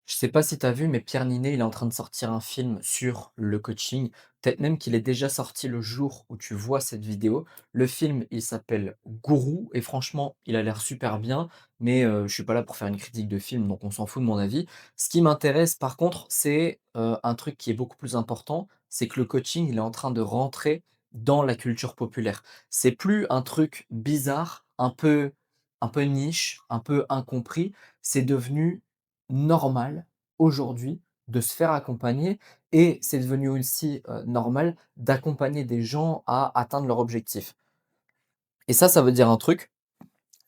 Je sais pas si tu as vu, mais Pierre Niney, il est en train de sortir un film sur le coaching. Peut-être même qu'il est déjà sorti le jour où tu vois cette vidéo. Le film, il s'appelle Gourou et franchement, il a l'air super bien, mais je suis pas là pour faire une critique de film, donc on s'en fout de mon avis. Ce qui m'intéresse par contre, c'est, un truc qui est beaucoup plus important, c'est que le coaching, il est en train de rentrer dans la culture populaire. C'est plus un truc bizarre, un peu niche, un peu incompris, c'est devenu normal aujourd'hui de se faire accompagner et c'est devenu aussi, normal d'accompagner des gens à atteindre leur objectif et ça veut dire un truc,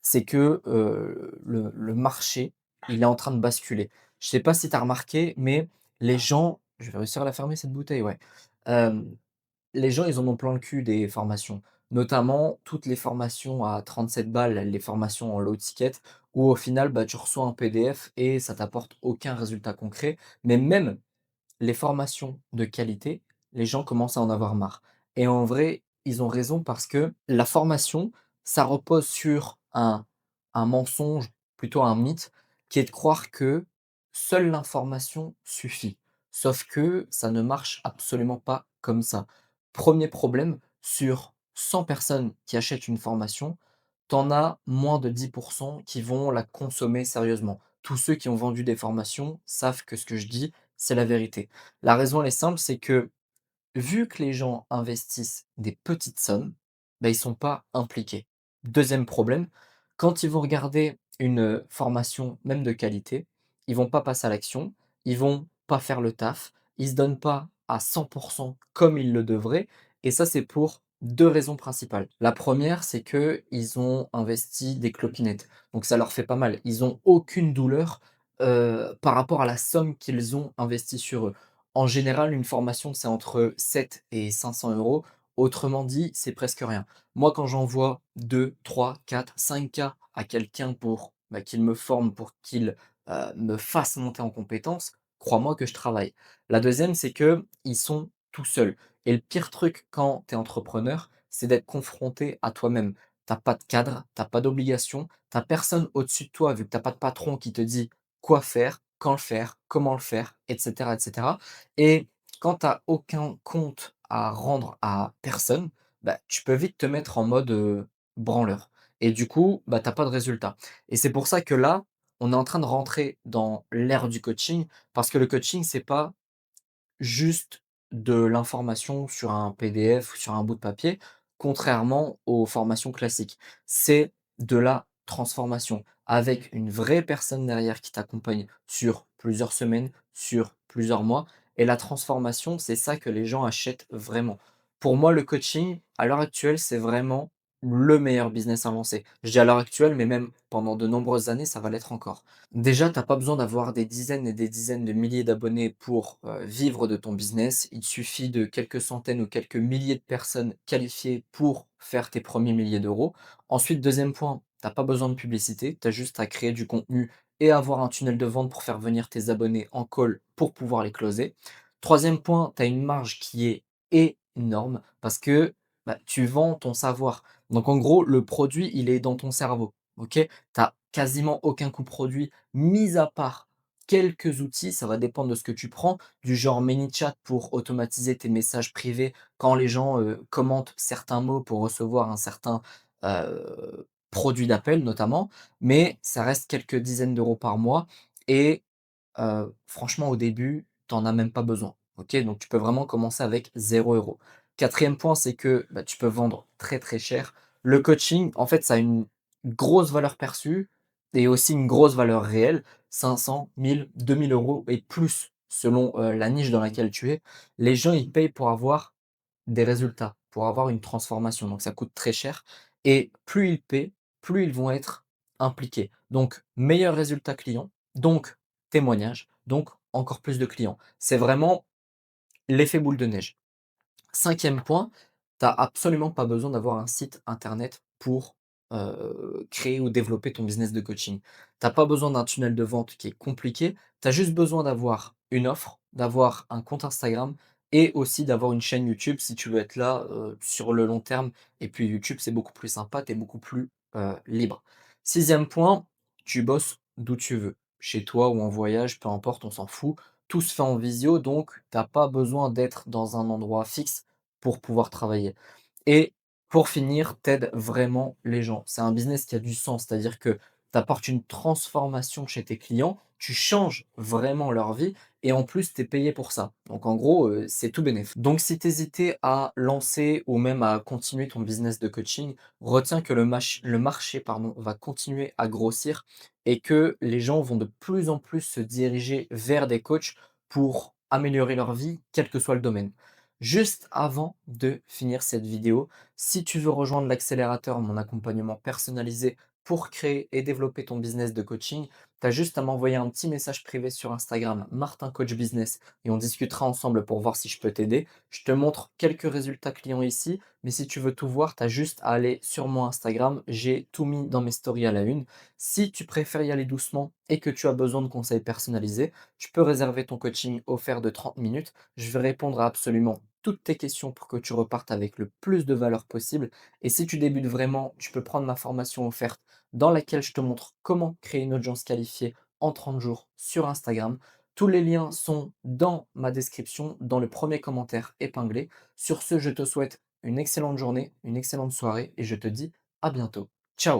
c'est que, le marché, il est en train de basculer. Je sais pas si tu as remarqué, mais les gens je vais réussir à la fermer cette bouteille, ouais. Hem, les gens, ils en ont plein le cul des formations, notamment toutes les formations à 37 balles, les formations en low ticket où au final, bah, tu reçois un PDF et ça t'apporte aucun résultat concret. Mais même les formations de qualité, les gens commencent à en avoir marre et en vrai, ils ont raison parce que la formation, ça repose sur un mensonge, plutôt un mythe, qui est de croire que seule l'information suffit. Sauf que ça ne marche absolument pas comme ça. Premier problème, sur 100 personnes qui achètent une formation, tu en as moins de 10 qui vont la consommer sérieusement. Tous ceux qui ont vendu des formations savent que ce que je dis, c'est la vérité. La raison, elle est simple, c'est que vu que les gens investissent des petites sommes, bah, ils sont pas impliqués. Deuxième problème, quand ils vont regarder une, formation, même de qualité, ils vont pas passer à l'action, ils vont pas faire le taf, ils se donnent pas à 100 comme ils le devraient et ça, c'est pour 2 raisons principales. La première, c'est que ils ont investi des clopinettes, donc ça leur fait pas mal. Ils ont aucune douleur, par rapport à la somme qu'ils ont investie sur eux. En général, une formation, c'est entre 7 et 500 euros. Autrement dit, c'est presque rien. Moi, quand j'envoie 2, 3, 4, 5 K à quelqu'un pour, bah, qu'il me forme, pour qu'il, me fasse monter en compétences, crois-moi que je travaille. La deuxième, c'est que ils sont tout seuls et le pire truc quand tu es entrepreneur, c'est d'être confronté à toi-même. T'as pas de cadre, t'as pas d'obligation, t'as personne au-dessus de toi, vu que t'as pas de patron qui te dit quoi faire, quand le faire, comment le faire, et cetera, et cetera. Et quand tu as aucun compte à rendre à personne, bah, tu peux vite te mettre en mode, branleur et du coup, bah, tu as pas de résultat et c'est pour ça que là, on est en train de rentrer dans l'ère du coaching parce que le coaching, c'est pas juste de l'information sur un PDF ou sur un bout de papier, contrairement aux formations classiques. C'est de la transformation avec une vraie personne derrière qui t'accompagne sur plusieurs semaines, sur plusieurs mois. Et la transformation, c'est ça que les gens achètent vraiment. Pour moi, le coaching, à l'heure actuelle, c'est vraiment le meilleur business à lancer. Je dis à l'heure actuelle, mais même pendant de nombreuses années, ça va l'être encore. Déjà, tu as pas besoin d'avoir des dizaines et des dizaines de milliers d'abonnés pour, vivre de ton business. Il suffit de quelques centaines ou quelques milliers de personnes qualifiées pour faire tes premiers milliers d'euros. Ensuite, deuxième point, tu as pas besoin de publicité, tu as juste à créer du contenu et avoir un tunnel de vente pour faire venir tes abonnés en call pour pouvoir les closer. Troisième point, tu as une marge qui est énorme parce que, bah, tu vends ton savoir. Donc en gros, le produit, il est dans ton cerveau, OK? Tu as quasiment aucun coût produit, mis à part quelques outils, ça va dépendre de ce que tu prends, du genre ManyChat pour automatiser tes messages privés quand les gens, commentent certains mots pour recevoir un certain, produit d'appel notamment, mais ça reste quelques dizaines d'euros par mois et franchement au début, tu en as même pas besoin, OK? Donc tu peux vraiment commencer avec 0 €. Quatrième point, c'est que, bah, tu peux vendre très, très cher. Le coaching, en fait, ça a une grosse valeur perçue et aussi une grosse valeur réelle, 500, 1000, 2000 € et plus selon, la niche dans laquelle tu es. Les gens, ils payent pour avoir des résultats, pour avoir une transformation, donc ça coûte très cher et plus ils paient, plus ils vont être impliqués. Donc meilleur résultat client, donc témoignage, donc encore plus de clients. C'est vraiment l'effet boule de neige. Cinquième point, tu as absolument pas besoin d'avoir un site internet pour, créer ou développer ton business de coaching. Tu as pas besoin d'un tunnel de vente qui est compliqué, tu as juste besoin d'avoir une offre, d'avoir un compte Instagram et aussi d'avoir une chaîne YouTube si tu veux être là, sur le long terme et puis YouTube, c'est beaucoup plus sympa, tu es beaucoup plus, libre. Sixième point, tu bosses d'où tu veux. chez toi ou en voyage, peu importe, on s'en fout. Tout se fait en visio, donc tu as pas besoin d'être dans un endroit fixe pour pouvoir travailler. Et pour finir, tu vraiment les gens. C'est un business qui a du sens, c'est-à-dire que tu apportes une transformation chez tes clients, tu changes vraiment leur vie et en plus, tu es payé pour ça. Donc en gros, c'est tout bénef. Donc si tu hésitais à lancer ou même à continuer ton business de coaching, retiens que le marché, pardon, va continuer à grossir et que les gens vont de plus en plus se diriger vers des coachs pour améliorer leur vie, quel que soit le domaine. Juste avant de finir cette vidéo, si tu veux rejoindre l'accélérateur, mon accompagnement personnalisé pour créer et développer ton business de coaching, tu as juste à m'envoyer un petit message privé sur Instagram, Martin Coach Business, et on discutera ensemble pour voir si je peux t'aider. Je te montre quelques résultats clients ici, mais si tu veux tout voir, tu as juste à aller sur mon Instagram, j'ai tout mis dans mes stories à la une. Si tu préfères y aller doucement et que tu as besoin de conseils personnalisés, tu peux réserver ton coaching offert de 30 minutes. Je vais répondre à absolument toutes tes questions pour que tu repartes avec le plus de valeur possible. Et si tu débutes vraiment, tu peux prendre ma formation offerte dans laquelle je te montre comment créer une audience qualifiée en 30 jours sur Instagram. Tous les liens sont dans ma description, dans le premier commentaire épinglé. Sur ce, je te souhaite une excellente journée, une excellente soirée et je te dis à bientôt. Ciao!